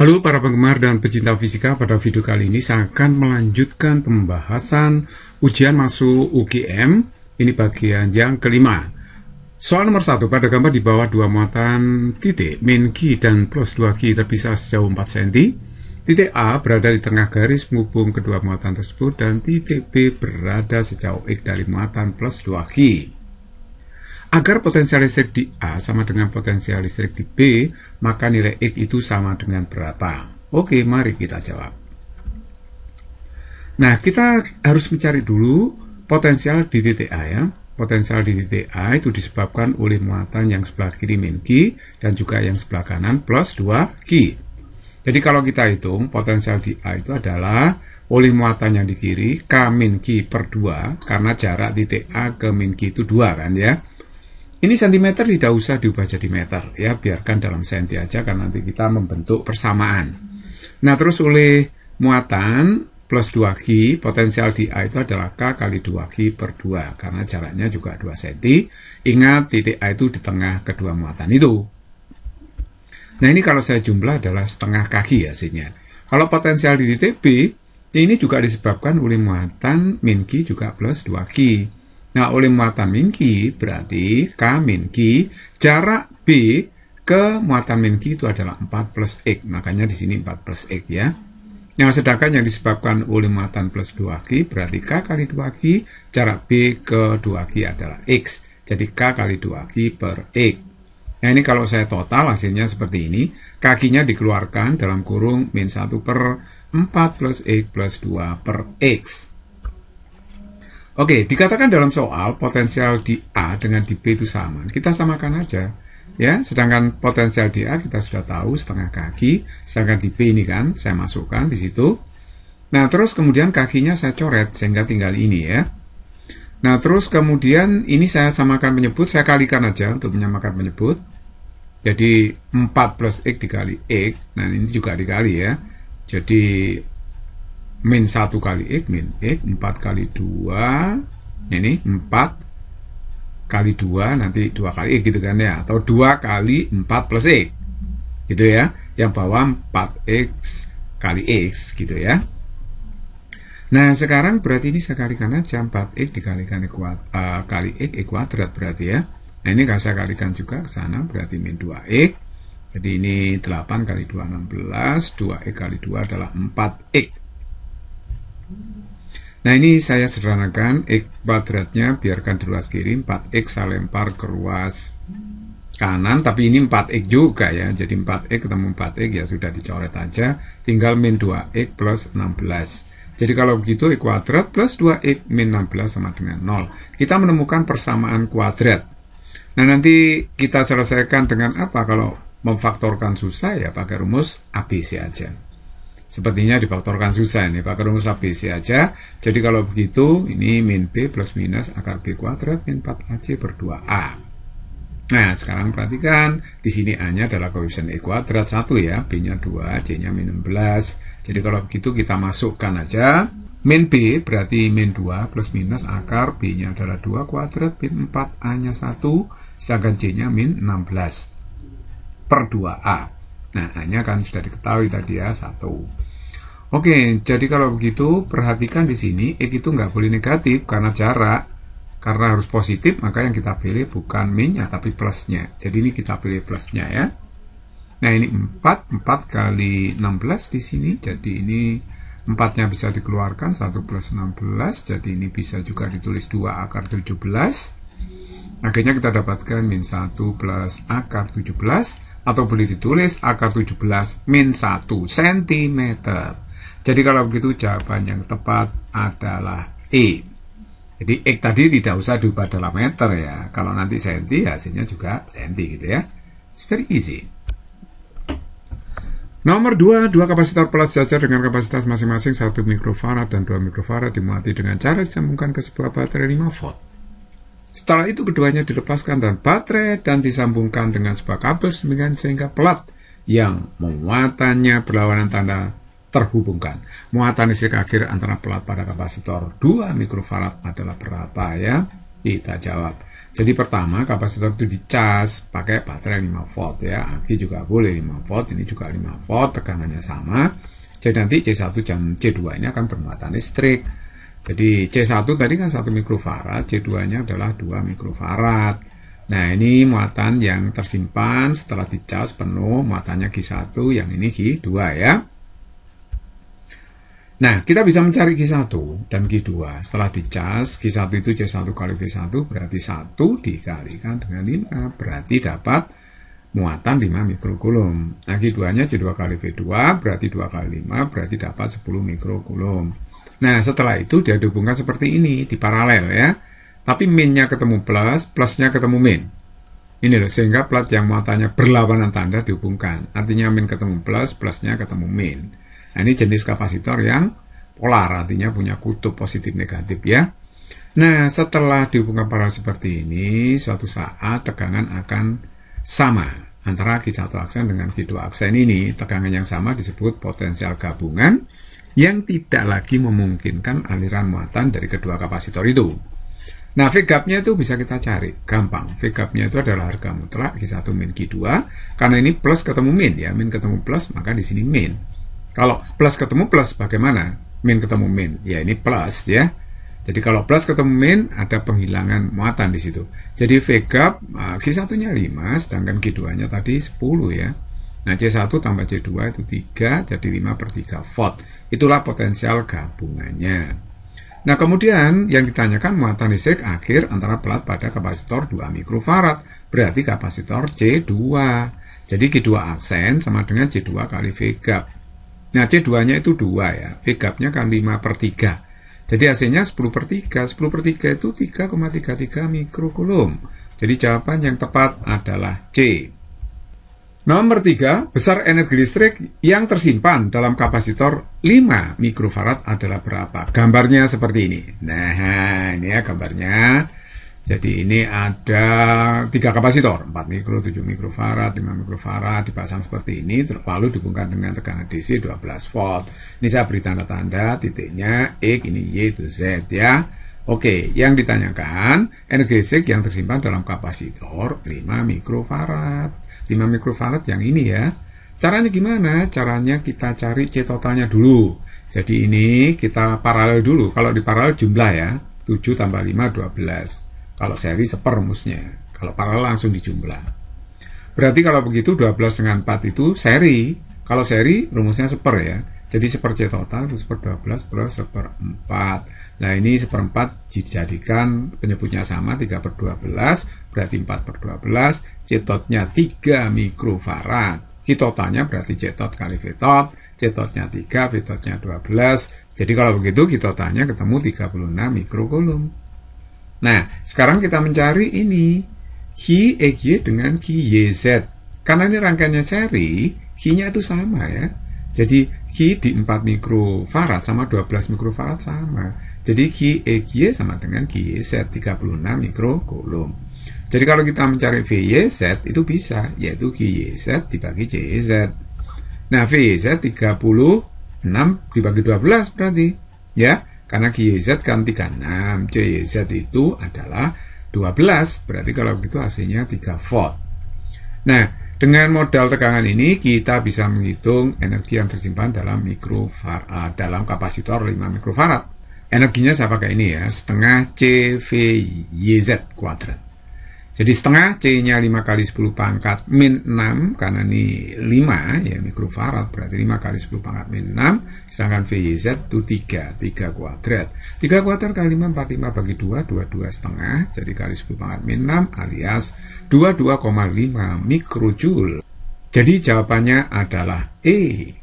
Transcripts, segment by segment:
Halo para penggemar dan pecinta fisika, pada video kali ini saya akan melanjutkan pembahasan ujian masuk UGM. Ini bagian yang kelima. Soal nomor 1, pada gambar di bawah dua muatan titik min Q dan plus 2Q terpisah sejauh 4 cm. Titik A berada di tengah garis menghubung kedua muatan tersebut dan titik B berada sejauh X dari muatan plus 2Q. Agar potensial listrik di A sama dengan potensial listrik di B, maka nilai X itu sama dengan berapa? Oke, mari kita jawab. Nah, kita harus mencari dulu potensial di titik A ya. Potensial di titik A itu disebabkan oleh muatan yang sebelah kiri min Q dan juga yang sebelah kanan plus 2Q. Jadi kalau kita hitung, potensial di A itu adalah oleh muatan yang di kiri K min Q per 2, karena jarak titik A ke min Q itu 2 kan ya. Ini sentimeter tidak usah diubah jadi meter ya, biarkan dalam senti aja karena nanti kita membentuk persamaan. Nah, terus oleh muatan plus 2Q, potensial di A itu adalah K kali 2Q per 2 karena jaraknya juga 2 cm. Ingat titik A itu di tengah kedua muatan itu. Nah, ini kalau saya jumlah adalah setengah kaki hasilnya. Kalau potensial di titik B, ini juga disebabkan oleh muatan min Q juga plus 2Q. Nah, oleh muatan min Q berarti K min Q, jarak B ke muatan min Q itu adalah 4 plus X. Makanya di sini 4 plus X ya. Nah, sedangkan yang disebabkan oleh muatan plus 2Q berarti K kali 2Q, jarak B ke 2Q adalah X. Jadi K kali 2Q per X. Nah, ini kalau saya total hasilnya seperti ini. Kakinya dikeluarkan dalam kurung min 1 per 4 plus X plus 2 per X. Oke, dikatakan dalam soal potensial di A dengan di B itu sama. Kita samakan aja. Ya, sedangkan potensial di A kita sudah tahu setengah kaki, sedangkan di B ini kan saya masukkan di situ. Nah, terus kemudian kakinya saya coret sehingga tinggal ini ya. Nah, terus kemudian ini saya samakan penyebut, saya kalikan aja untuk menyamakan penyebut. Jadi 4 plus X dikali X. Nah, ini juga dikali ya. Jadi min 1 kali X, min X, 4 kali 2, ini 4 kali 2, nanti 2 kali X gitu kan ya, atau 2 kali 4 plus X, gitu ya, yang bawah 4X kali X, gitu ya. Nah, sekarang berarti ini saya kalikan aja, 4X dikalikan kali X kuadrat berarti ya. Nah, ini saya kalikan juga ke sana, berarti min 2X, jadi ini 8 kali 2, 16, 2X kali 2 adalah 4X. Nah, ini saya sederhanakan, X kuadratnya biarkan di ruas kiri, 4X saya lempar ke ruas kanan, tapi ini 4X juga ya, jadi 4X ketemu 4X ya sudah dicoret aja, tinggal min 2X plus 16. Jadi kalau begitu X kuadrat plus 2X min 16 sama dengan 0. Kita menemukan persamaan kuadrat. Nah, nanti kita selesaikan dengan apa? Kalau memfaktorkan susah ya pakai rumus ABC aja. Sepertinya difaktorkan susah ini, pakai rumus ABC aja. Jadi kalau begitu, ini min B plus minus akar B kuadrat min 4AC per 2A. Nah, sekarang perhatikan, di sini A-nya adalah koefisien E kuadrat 1 ya, B-nya 2, C-nya min 16. Jadi kalau begitu kita masukkan aja, min B berarti min 2 plus minus akar B-nya adalah 2 kuadrat, min 4, A-nya 1, sedangkan C-nya min 16 per 2A. Nah, A-nya kan sudah diketahui tadi ya, 1. Oke, jadi kalau begitu, perhatikan di sini, X itu nggak boleh negatif karena jarak. Karena harus positif, maka yang kita pilih bukan minnya, tapi plusnya. Jadi ini kita pilih plusnya ya. Nah, ini 4 kali 16 di sini, jadi ini 4-nya bisa dikeluarkan, 1 plus 16, jadi ini bisa juga ditulis 2 akar 17. Akhirnya kita dapatkan min 1 plus akar 17, atau boleh ditulis akar 17 min 1 cm. Jadi kalau begitu jawaban yang tepat adalah E. Jadi X tadi tidak usah diubah dalam meter ya. Kalau nanti senti hasilnya juga senti gitu ya. It's very easy. Nomor 2, dua kapasitor pelat sejajar dengan kapasitas masing-masing 1 mikrofarad dan 2 mikrofarad dimuati dengan cara disambungkan ke sebuah baterai 5 volt. Setelah itu keduanya dilepaskan dan baterai dan disambungkan dengan sebuah kabel sehingga pelat yang muatannya berlawanan tanda terhubungkan. Muatan listrik akhir antara pelat pada kapasitor 2 mikrofarad adalah berapa ya? Kita jawab. Jadi pertama kapasitor itu dicas pakai baterai 5 volt ya. Aki juga boleh 5 volt, ini juga 5 volt, tegangannya sama. Jadi nanti C1 dan C2 ini akan bermuatan listrik. Jadi C1 tadi kan 1 mikrofarad, C2-nya adalah 2 mikrofarad. Nah, ini muatan yang tersimpan setelah dicas penuh, muatannya Q1, yang ini Q2 ya. Nah, kita bisa mencari Q1 dan Q2. Setelah dicas, Q1 itu C1 kali V1 berarti 1 dikalikan dengan 5, berarti dapat muatan 5 mikrokulum. Nah, Q2-nya C2 kali V2 berarti 2 kali 5 berarti dapat 10 mikrokulum. Nah, setelah itu dia dihubungkan seperti ini, di paralel ya. Tapi min-nya ketemu plus, plusnya ketemu min. Ini loh, sehingga plat yang muatannya berlawanan tanda dihubungkan. Artinya min ketemu plus, plusnya ketemu min. Nah, ini jenis kapasitor yang polar, artinya punya kutub positif negatif ya. Nah, setelah dihubungkan paralel seperti ini, suatu saat tegangan akan sama antara Q1 aksen dengan Q2 aksen ini. Tegangan yang sama disebut potensial gabungan yang tidak lagi memungkinkan aliran muatan dari kedua kapasitor itu. Nah, V gap-nya itu bisa kita cari, gampang. V gap-nya itu adalah harga mutlak Q1 min Q2, karena ini plus ketemu min ya, min ketemu plus, maka di sini min. Kalau plus ketemu plus, bagaimana? Min ketemu min, ya ini plus ya. Jadi kalau plus ketemu min, ada penghilangan muatan di situ. Jadi V gap, Q1-nya 5, sedangkan Q2-nya tadi 10 ya. Nah, C1 tambah C2 itu 3, jadi 5/3 volt. Itulah potensial gabungannya. Nah, kemudian yang ditanyakan muatan listrik akhir antara plat pada kapasitor 2 mikrofarad, berarti kapasitor C2. Jadi Q2 aksen sama dengan C2 kali V gap. Nah, C2-nya itu 2 ya, V gap-nya kan 5/3. Jadi hasilnya 10/3, 10/3 itu 3,33 mikrokulum. Jadi jawaban yang tepat adalah C. Nomor 3, besar energi listrik yang tersimpan dalam kapasitor 5 mikrofarad adalah berapa? Gambarnya seperti ini. Nah, ini ya gambarnya. Jadi ini ada 3 kapasitor, 4 mikro, 7 mikrofarad, 5 mikrofarad, dipasang seperti ini, lalu dihubungkan dengan tegangan DC 12 volt. Ini saya beri tanda-tanda, titiknya X, ini Y, itu Z ya. Oke, yang ditanyakan, energi listrik yang tersimpan dalam kapasitor 5 mikrofarad. 5 mikrofarad yang ini ya. Caranya gimana? Caranya kita cari C totalnya dulu. Jadi ini kita paralel dulu. Kalau di paralel jumlah ya, 7 tambah 5, 12. Kalau seri sepermusnya. Kalau paralel langsung dijumlah. Berarti kalau begitu 12 dengan 4 itu seri. Kalau seri rumusnya seper ya. Jadi seper C total itu seper 12 plus seper 4. Nah, ini seperempat dijadikan penyebutnya sama 3/12, berarti 4/12. C-totnya 3 mikrofarad. C-totalnya berarti C-tot kali V-tot. C-totnya 3, V-totnya 12. Jadi kalau begitu C-totalnya ketemu 36 mikrokulum. Nah, sekarang kita mencari ini Q EY dengan Q YZ. Karena ini rangkaiannya seri, Q-nya itu sama ya. Jadi Q di 4 mikrofarad sama 12 mikrofarad sama. Jadi Q EY sama dengan Q YZ 36 mikrokulum. Jadi kalau kita mencari VYZ itu bisa, yaitu Q YZ dibagi C YZ. Nah, VYZ 36 dibagi 12 berarti ya. Karena Q YZ kan 36, C YZ itu adalah 12. Berarti kalau begitu hasilnya 3 volt. Nah, dengan modal tegangan ini kita bisa menghitung energi yang tersimpan dalam dalam kapasitor 5 mikrofarad. Energinya saya pakai ini ya, setengah CVYZ kuadrat. Jadi setengah C-nya 5 kali 10 pangkat min 6, karena ini 5 ya mikrofarad, berarti 5 kali 10 pangkat min 6, sedangkan VYZ itu 3 kuadrat. 3 kuadrat kali 5, 45 bagi 2, 22 setengah, jadi kali 10 pangkat min 6 alias 22,5 mikrojoule. Jadi jawabannya adalah E.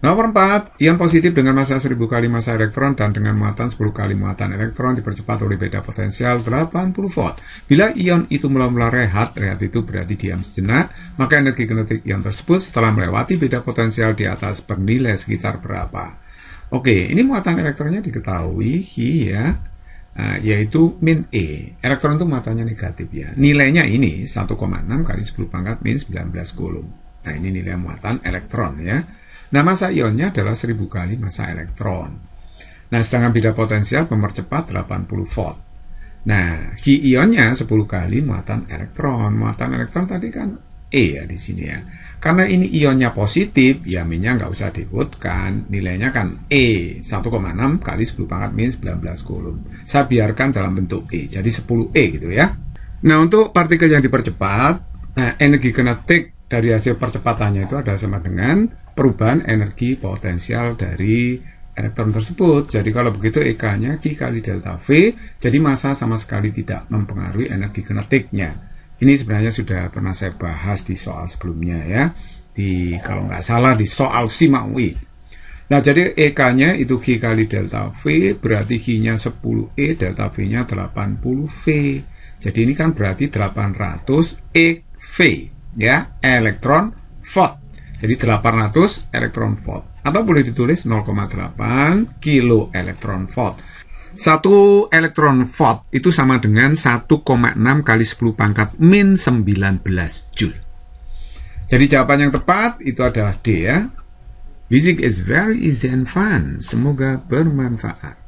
Nomor 4, ion positif dengan massa 1000 kali massa elektron dan dengan muatan 10 kali muatan elektron dipercepat oleh beda potensial 80 volt. Bila ion itu mula-mula rehat itu berarti diam sejenak, maka energi kinetik ion tersebut setelah melewati beda potensial di atas bernilai sekitar berapa? Oke, ini muatan elektronnya diketahui ya, yaitu min E. Elektron itu muatannya negatif ya. Nilainya ini 1,6 kali 10 pangkat min 19 kulum. Nah, ini nilai muatan elektron ya. Nah, massa ionnya adalah 1000 kali massa elektron. Nah, sedangkan beda potensial mempercepat 80 volt. Nah, Ki ionnya 10 kali muatan elektron. Muatan elektron tadi kan E ya di sini ya. Karena ini ionnya positif, ya minnya nggak usah diikutkan. Nilainya kan E, 1,6 kali 10 pangkat min 19 Coulomb. Saya biarkan dalam bentuk E, jadi 10E gitu ya. Nah, untuk partikel yang dipercepat, energi kinetik dari hasil percepatannya itu adalah sama dengan perubahan energi potensial dari elektron tersebut. Jadi kalau begitu EK-nya Q kali delta V, jadi massa sama sekali tidak mempengaruhi energi kinetiknya. Ini sebenarnya sudah pernah saya bahas di soal sebelumnya ya, kalau nggak salah di soal SIMA UI. Nah, jadi EK-nya itu Q kali delta V, berarti Q-nya 10E, delta V-nya 80V. Jadi ini kan berarti 800 eV ya, elektron volt. Jadi 800 elektron volt. Atau boleh ditulis 0,8 kilo elektron volt. 1 elektron volt itu sama dengan 1,6 kali 10 pangkat min 19 Joule. Jadi jawaban yang tepat itu adalah D ya. Physics is very easy and fun. Semoga bermanfaat.